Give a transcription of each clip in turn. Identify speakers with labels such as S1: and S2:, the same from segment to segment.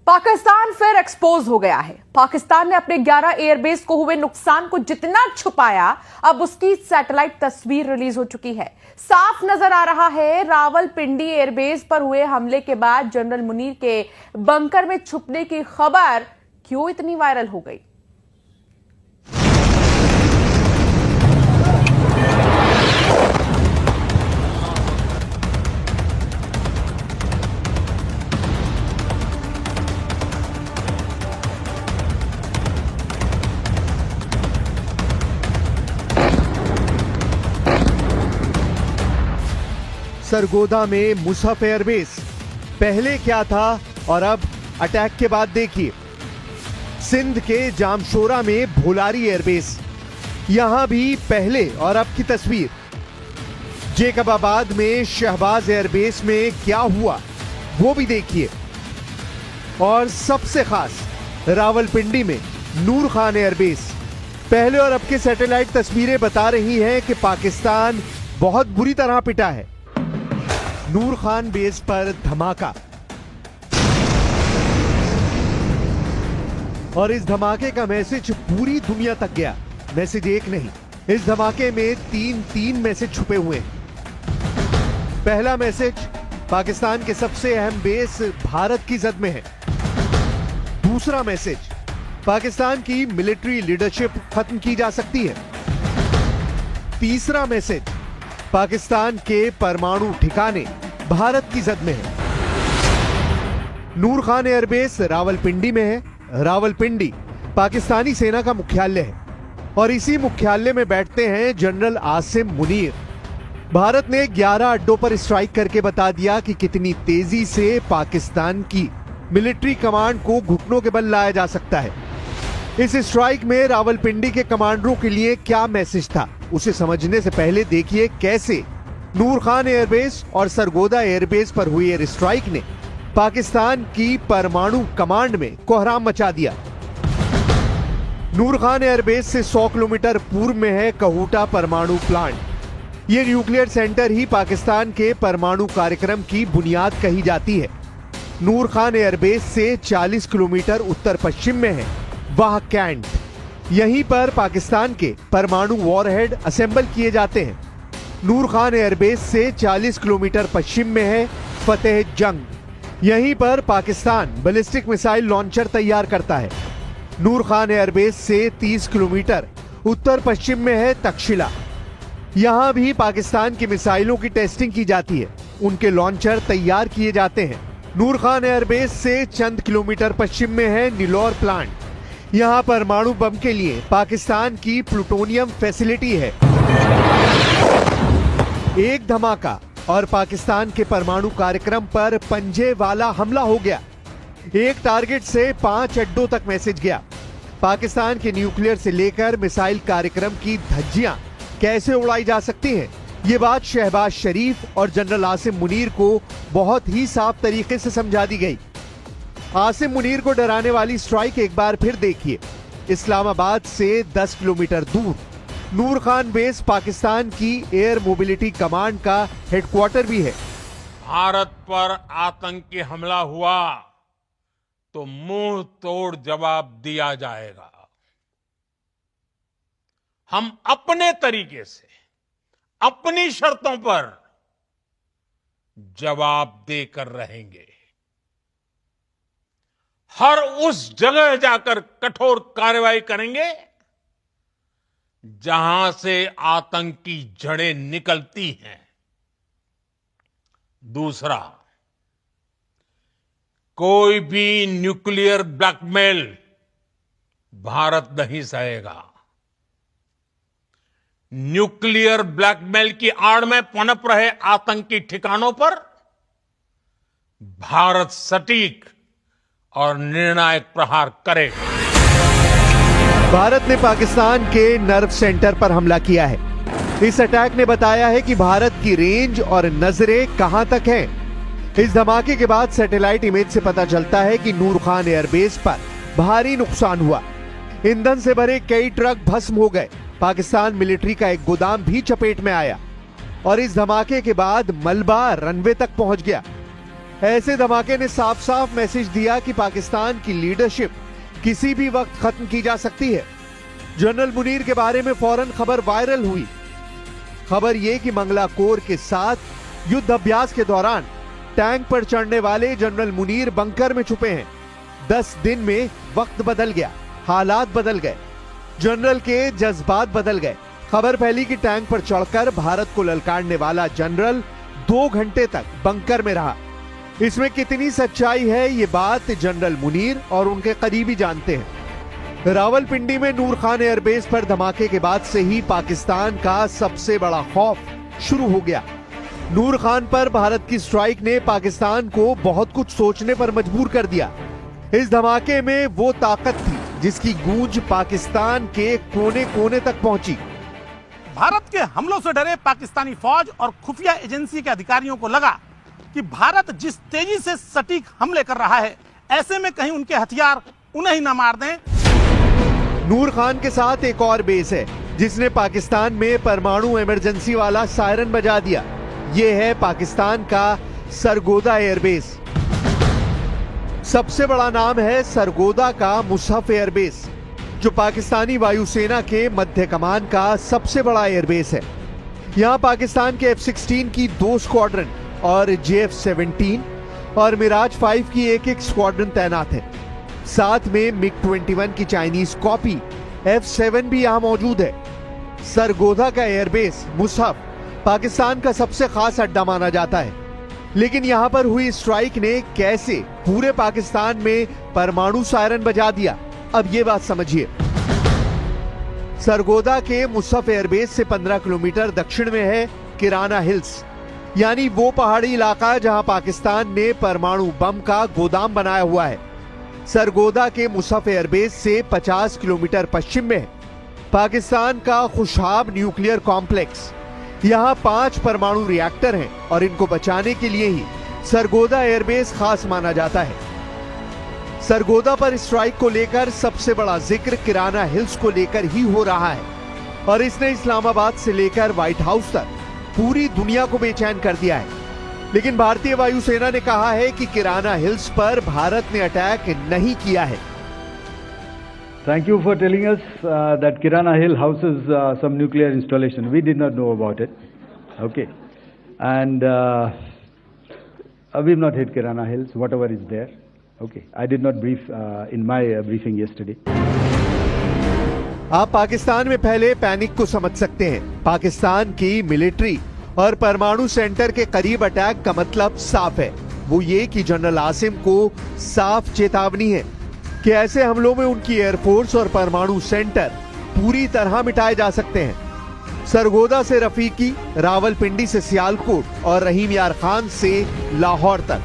S1: पाकिस्तान फिर एक्सपोज हो गया है। पाकिस्तान ने अपने 11 एयरबेस को हुए नुकसान को जितना छुपाया, अब उसकी सैटेलाइट तस्वीर रिलीज हो चुकी है। साफ नजर आ रहा है रावलपिंडी एयरबेस पर हुए हमले के बाद जनरल मुनीर के बंकर में छुपने की खबर क्यों इतनी वायरल हो गई।
S2: सरगोदा में मुसहफ एयरबेस पहले क्या था और अब अटैक के बाद देखिए। सिंध के जामशोरा में भोलारी एयरबेस, यहां भी पहले और अब की तस्वीर। जेकबाबाद में शहबाज एयरबेस में क्या हुआ वो भी देखिए। और सबसे खास रावलपिंडी में नूर खान एयरबेस, पहले और अब की सैटेलाइट तस्वीरें बता रही हैं कि पाकिस्तान बहुत बुरी तरह पिटा है। नूर खान बेस पर धमाका, और इस धमाके का मैसेज पूरी दुनिया तक गया। मैसेज एक नहीं, इस धमाके में तीन मैसेज छुपे हुए हैं। पहला मैसेज, पाकिस्तान के सबसे अहम बेस भारत की जद में है। दूसरा मैसेज, पाकिस्तान की मिलिट्री लीडरशिप खत्म की जा सकती है। तीसरा मैसेज, पाकिस्तान के परमाणु ठिकाने भारत की जद में है। नूर खान एयरबेस रावलपिंडी में है। रावलपिंडी पाकिस्तानी सेना का मुख्यालय है और इसी मुख्यालय में बैठते हैं जनरल आसिम मुनीर। भारत ने 11 अड्डों पर स्ट्राइक करके बता दिया कि कितनी तेजी से पाकिस्तान की मिलिट्री कमांड को घुटनों के बल लाया जा सकता है। इस स्ट्राइक में रावलपिंडी के कमांडरों के लिए क्या मैसेज था, उसे समझने से पहले देखिए कैसे नूर खान एयरबेस और सरगोदा एयरबेस पर हुई एयर स्ट्राइक ने पाकिस्तान की परमाणु कमांड में कोहराम मचा दिया। नूर खान एयरबेस से 100 किलोमीटर पूर्व में है कहूटा परमाणु प्लांट। यह न्यूक्लियर सेंटर ही पाकिस्तान के परमाणु कार्यक्रम की बुनियाद कही जाती है। नूर खान एयरबेस से 40 किलोमीटर उत्तर पश्चिम में है वाह कैंट। यहीं पर पाकिस्तान के परमाणु वॉरहेड असेंबल किए जाते हैं। नूर खान एयरबेस से 40 किलोमीटर पश्चिम में है फतेह जंग। यहीं पर पाकिस्तान बैलिस्टिक मिसाइल लॉन्चर तैयार करता है। नूर खान एयरबेस से 30 किलोमीटर उत्तर पश्चिम में है तक्षशिला। यहां भी पाकिस्तान की मिसाइलों की टेस्टिंग की जाती है, उनके लॉन्चर तैयार किए जाते हैं। नूर खान एयरबेस से चंद किलोमीटर पश्चिम में है नीलौर प्लांट। यहां परमाणु बम के लिए पाकिस्तान की प्लूटोनियम फैसिलिटी है। एक धमाका और पाकिस्तान के परमाणु कार्यक्रम पर पंजे वाला हमला हो गया। एक टारगेट से 5 अड्डों तक मैसेज गया। पाकिस्तान के न्यूक्लियर से लेकर मिसाइल कार्यक्रम की धज्जियां कैसे उड़ाई जा सकती हैं, ये बात शहबाज शरीफ और जनरल आसिम मुनीर को बहुत ही साफ तरीके से समझा दी गई। आसिम मुनीर को डराने वाली स्ट्राइक एक बार फिर देखिए। इस्लामाबाद से 10 किलोमीटर दूर नूर खान बेस पाकिस्तान की एयर मोबिलिटी कमांड का हेडक्वार्टर भी है।
S3: भारत पर आतंकी हमला हुआ तो मुंह तोड़ जवाब दिया जाएगा। हम अपने तरीके से अपनी शर्तों पर जवाब देकर रहेंगे। हर उस जगह जाकर कठोर कार्रवाई करेंगे जहां से आतंकी जड़ें निकलती हैं। दूसरा, कोई भी न्यूक्लियर ब्लैकमेल भारत नहीं सहेगा। न्यूक्लियर ब्लैकमेल की आड़ में पनप रहे आतंकी ठिकानों पर भारत सटीक और निर्णायक प्रहार करेगा।
S2: भारत ने पाकिस्तान के नर्व सेंटर पर हमला किया है। इस अटैक ने बताया है कि भारत की रेंज और नजरें कहां तक हैं। इस धमाके के बाद सैटेलाइट इमेज से पता चलता है कि नूर खान एयरबेस पर भारी नुकसान हुआ। ईंधन से भरे कई ट्रक भस्म हो गए। पाकिस्तान मिलिट्री का एक गोदाम भी चपेट में आया और इस धमाके के बाद मलबा रनवे तक पहुंच गया। ऐसे धमाके ने साफ साफ मैसेज दिया कि पाकिस्तान की लीडरशिप किसी भी वक्त खत्म की जा सकती है। जनरल मुनीर के बारे में फौरन खबर वायरल हुई। खबर यह कि मंगला कोर के साथ युद्ध अभ्यास के दौरान टैंक पर चढ़ने वाले जनरल मुनीर बंकर में छुपे हैं। 10 दिन में वक्त बदल गया, हालात बदल गए, जनरल के जज्बात बदल गए। खबर फैली कि टैंक पर चढ़कर भारत को ललकारने वाला जनरल 2 घंटे तक बंकर में रहा। इसमें कितनी सच्चाई है, ये बात जनरल मुनीर और उनके करीबी जानते हैं। रावलपिंडी में नूर खान एयरबेस पर धमाके के बाद से ही पाकिस्तान का सबसे बड़ा खौफ शुरू हो गया। नूर खान पर भारत की स्ट्राइक ने पाकिस्तान को बहुत कुछ सोचने पर मजबूर कर दिया। इस धमाके में वो ताकत थी जिसकी गूंज पाकिस्तान के कोने कोने तक पहुंची।
S4: भारत के हमलों से डरे पाकिस्तानी फौज और खुफिया एजेंसी के अधिकारियों को लगा कि भारत जिस तेजी से सटीक हमले कर रहा है, ऐसे में कहीं उनके हथियार उन्हें ही न मार दें।
S2: नूर खान के साथ एक और बेस है जिसने पाकिस्तान में परमाणु इमरजेंसी वाला सायरन बजा दिया। यह है पाकिस्तान का सरगोदा एयरबेस। सबसे बड़ा नाम है सरगोदा का मुसहफ एयरबेस, जो पाकिस्तानी वायुसेना के मध्य कमान का सबसे बड़ा एयरबेस है। यहां पाकिस्तान के F-16 की 2 स्क्वाड्रन और JF-17 और मिराज 5 की एक स्क्वाड्रन तैनात है। साथ में MiG-21 की चाइनीज कॉपी F-7 भी यहां मौजूद है। सरगोदा का एयरबेस मुसहफ पाकिस्तान का सबसे खास अड्डा माना जाता है। लेकिन यहां पर हुई स्ट्राइक ने कैसे पूरे पाकिस्तान में परमाणु सायरन बजा दिया, अब ये बात समझिए। सरगोदा के मुसहफ एयरबेस से 15 किलोमीटर दक्षिण में है किराना हिल्स, यानी वो पहाड़ी इलाका जहां पाकिस्तान ने परमाणु बम का गोदाम बनाया हुआ है। सरगोदा के मुसहफ एयरबेस से 50 किलोमीटर पश्चिम में है पाकिस्तान का खुशाब न्यूक्लियर कॉम्प्लेक्स। यहां 5 परमाणु रिएक्टर हैं और इनको बचाने के लिए ही सरगोदा एयरबेस खास माना जाता है। सरगोदा पर स्ट्राइक को लेकर सबसे बड़ा जिक्र किराना हिल्स को लेकर ही हो रहा है और इसने इस्लामाबाद से लेकर व्हाइट हाउस तक पूरी दुनिया को बेचैन कर दिया है। लेकिन भारतीय वायुसेना ने कहा है कि किराना हिल्स पर भारत ने अटैक नहीं किया है।
S5: Thank you for telling us that Kirana Hill houses some nuclear installation. We did not know about it. Okay. And we've not hit Kirana Hills, whatever is there. Okay. I did not brief in my briefing yesterday.
S2: आप पाकिस्तान में फैले panic को समझ सकते हैं। पाकिस्तान की military और परमाणु सेंटर के करीब अटैक का मतलब साफ है। वो ये कि जनरल आसिम को साफ चेतावनी है कि ऐसे हमलों में उनकी एयरफोर्स और परमाणु सेंटर पूरी तरह मिटाए जा सकते हैं। सरगोदा से रफीकी, रावलपिंडी से सियालकोट और रहीम यार खान से लाहौर तक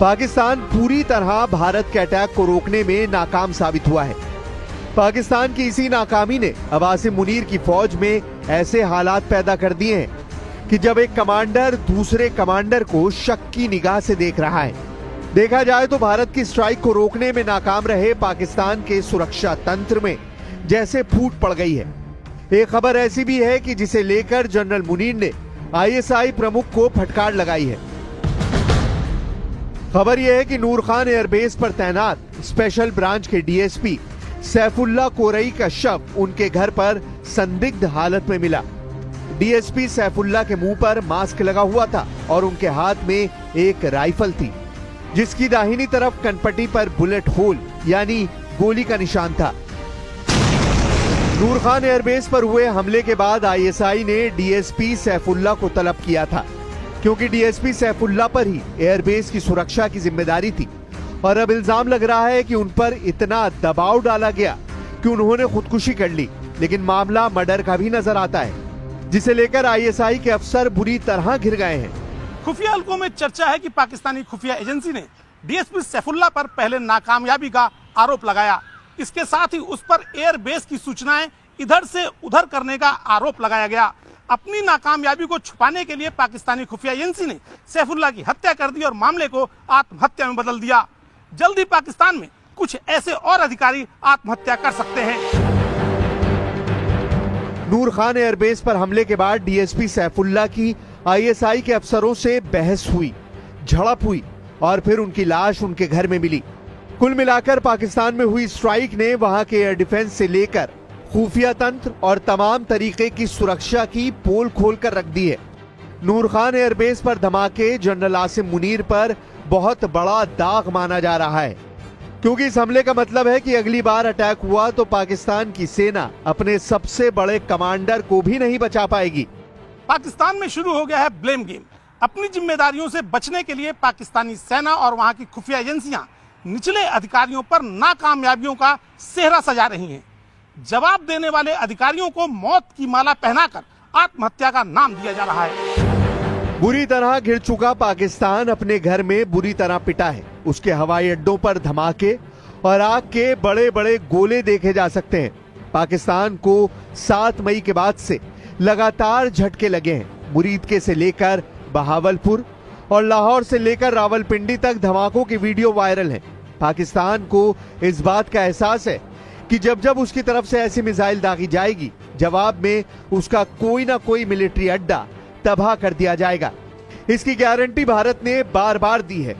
S2: पाकिस्तान पूरी तरह भारत के अटैक को रोकने में नाकाम साबित हुआ है। पाकिस्तान की इसी नाकामी ने अब आसिम मुनीर की फौज में ऐसे हालात पैदा कर दिए हैं कि जब एक कमांडर दूसरे कमांडर को शक की निगाह से देख रहा है। देखा जाए तो भारत की स्ट्राइक को रोकने में नाकाम रहे पाकिस्तान के सुरक्षा तंत्र में जैसे फूट पड़ गई है। एक खबर ऐसी भी है कि जिसे लेकर जनरल मुनीर ने ISI प्रमुख को फटकार लगाई है। खबर यह है कि नूर खान एयरबेस पर तैनात स्पेशल ब्रांच के DSP सैफुल्ला कोरई का शव उनके घर पर संदिग्ध हालत में मिला। DSP सैफुल्ला के मुंह पर मास्क लगा हुआ था और उनके हाथ में एक राइफल थी जिसकी दाहिनी तरफ कनपट्टी पर बुलेट होल यानी गोली का निशान था। नूर खान एयरबेस पर हुए हमले के बाद ISI ने DSP सैफुल्ला को तलब किया था, क्योंकि DSP सैफुल्ला पर ही एयरबेस की सुरक्षा की जिम्मेदारी थी और अब इल्जाम लग रहा है कि उन पर इतना दबाव डाला गया कि उन्होंने खुदकुशी कर ली। लेकिन मामला मर्डर का भी नजर आता है, जिसे लेकर ISI के अफसर बुरी तरह घिर गए हैं।
S4: खुफिया हलकों में चर्चा है कि पाकिस्तानी खुफिया एजेंसी ने DSP सैफुल्ला पर पहले नाकामयाबी का आरोप लगाया। इसके साथ ही उस पर एयरबेस की सूचनाएं इधर से उधर करने का आरोप लगाया गया। अपनी नाकामयाबी को छुपाने के लिए पाकिस्तानी खुफिया एजेंसी ने सैफुल्ला की हत्या कर दी और मामले को आत्महत्या में बदल दिया। जल्द ही पाकिस्तान में कुछ ऐसे और अधिकारी आत्महत्या कर सकते हैं।
S2: नूर खान एयरबेस पर हमले के बाद DSP सैफुल्ला की ISI के अफसरों से बहस हुई, झड़प हुई और फिर उनकी लाश उनके घर में मिली। कुल मिलाकर पाकिस्तान में हुई स्ट्राइक ने वहां के एयर डिफेंस से लेकर खुफिया तंत्र और तमाम तरीके की सुरक्षा की पोल खोलकर रख दी है। नूर खान एयरबेस पर धमाके जनरल आसिम मुनीर पर बहुत बड़ा दाग माना जा रहा है, क्योंकि इस हमले का मतलब है कि अगली बार अटैक हुआ तो पाकिस्तान की सेना अपने सबसे बड़े कमांडर को भी नहीं बचा पाएगी।
S4: पाकिस्तान में शुरू हो गया है ब्लेम गेम। अपनी जिम्मेदारियों से बचने के लिए पाकिस्तानी सेना और वहां की खुफिया एजेंसियां निचले अधिकारियों पर नाकामयाबियों का सेहरा सजा रही हैं। जवाब देने वाले अधिकारियों को मौत की माला पहनाकर आत्महत्या का नाम दिया जा रहा है।
S2: बुरी तरह घिर चुका पाकिस्तान अपने घर में बुरी तरह पिटा है। उसके हवाई अड्डों पर धमाके और आग के बड़े बड़े गोले देखे जा सकते हैं। पाकिस्तान को 7 मई के बाद से लगातार झटके लगे हैं। मुरीदके से लेकर बहावलपुर और लाहौर से लेकर रावलपिंडी तक धमाकों की वीडियो वायरल है। पाकिस्तान को इस बात का एहसास है कि जब जब उसकी तरफ से ऐसी मिसाइल दागी जाएगी, जवाब में उसका कोई ना कोई मिलिट्री अड्डा तबाह कर दिया जाएगा। इसकी गारंटी भारत ने बार बार दी है।